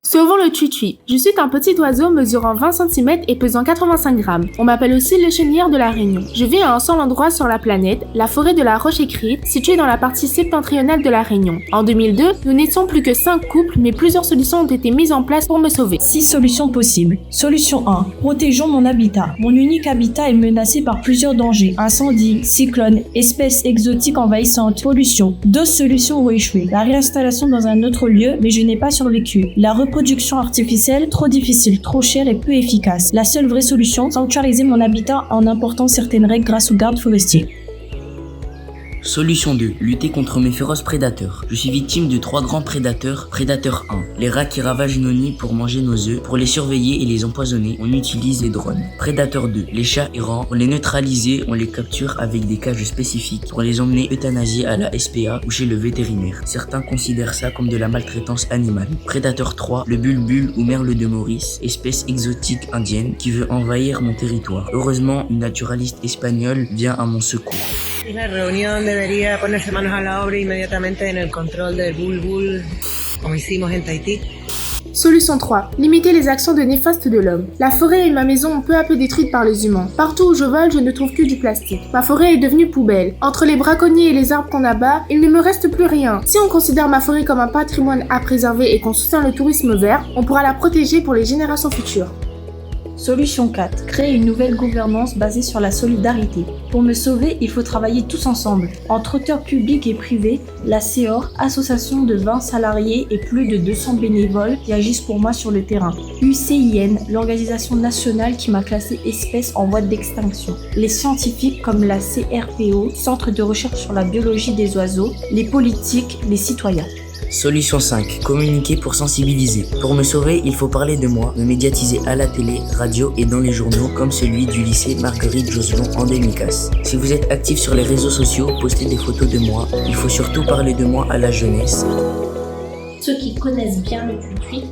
Sauvons le tui-tui. Je suis un petit oiseau mesurant 20 cm et pesant 85 grammes. On m'appelle aussi l'échenillère de la Réunion. Je vis à un seul endroit sur la planète, la forêt de la Roche-Écrite, située dans la partie septentrionale de la Réunion. En 2002, nous n'étions plus que 5 couples, mais plusieurs solutions ont été mises en place pour me sauver. 6 solutions possibles. Solution 1. Protégeons mon habitat. Mon unique habitat est menacé par plusieurs dangers. Incendie, cyclone, espèces exotiques envahissantes, pollution. 2 solutions ont échoué. La réinstallation dans un autre lieu, mais je n'ai pas survécu. La reproduction artificielle, trop difficile, trop chère et peu efficace. La seule vraie solution, sanctuariser mon habitat en important certaines règles grâce aux gardes forestiers. Solution 2. Lutter contre mes féroces prédateurs. Je suis victime de 3 grands prédateurs. Prédateur 1. Les rats qui ravagent nos nids pour manger nos œufs. Pour les surveiller et les empoisonner, on utilise les drones. Prédateur 2. Les chats errants. Pour les neutraliser, on les capture avec des cages spécifiques pour les emmener euthanasier à la SPA ou chez le vétérinaire. Certains considèrent ça comme de la maltraitance animale. Prédateur 3. Le bulbul ou merle de Maurice, espèce exotique indienne qui veut envahir mon territoire. Heureusement, une naturaliste espagnole vient à mon secours. La reunión debería ponerse manos a la obra inmediatamente en el control del bulbul, como hicimos en Tahití. Solution 3. Limiter les actions de néfastes de l'homme. La forêt et ma maison ont peu à peu détruites par les humains. Partout où je vole, je ne trouve que du plastique. Ma forêt est devenue poubelle. Entre les braconniers et les arbres qu'on abat, il ne me reste plus rien. Si on considère ma forêt comme un patrimoine à préserver et qu'on soutient le tourisme vert, on pourra la protéger pour les générations futures. Solution 4. Créer une nouvelle gouvernance basée sur la solidarité. Pour me sauver, il faut travailler tous ensemble. Entre auteurs publics et privés, la CEOR, association de 20 salariés et plus de 200 bénévoles qui agissent pour moi sur le terrain. UCIN, l'organisation nationale qui m'a classé espèce en voie d'extinction. Les scientifiques comme la CRPO, Centre de recherche sur la biologie des oiseaux. Les politiques, les citoyens. Solution 5. Communiquer pour sensibiliser. Pour me sauver, il faut parler de moi, me médiatiser à la télé, radio et dans les journaux comme celui du lycée Marguerite Joselon en Demicas. Si vous êtes actif sur les réseaux sociaux, postez des photos de moi. Il faut surtout parler de moi à la jeunesse. Ceux qui connaissent bien le tui-tui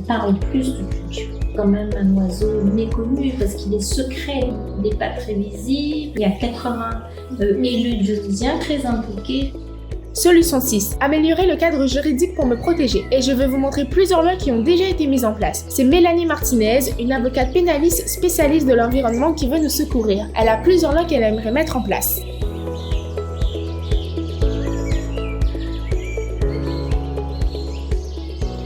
parlent plus du tui-tui. Quand même un oiseau méconnu parce qu'il est secret, il n'est pas très visible. Il y a 80 élus dionysiens très impliqués. Solution 6. Améliorer le cadre juridique pour me protéger. Et je vais vous montrer plusieurs lois qui ont déjà été mises en place. C'est Mélanie Martinez, une avocate pénaliste spécialiste de l'environnement qui veut nous secourir. Elle a plusieurs lois qu'elle aimerait mettre en place.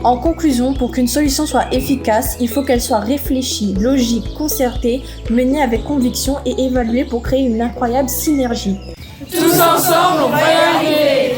En conclusion, pour qu'une solution soit efficace, il faut qu'elle soit réfléchie, logique, concertée, menée avec conviction et évaluée pour créer une incroyable synergie. Tous ensemble, on va y arriver!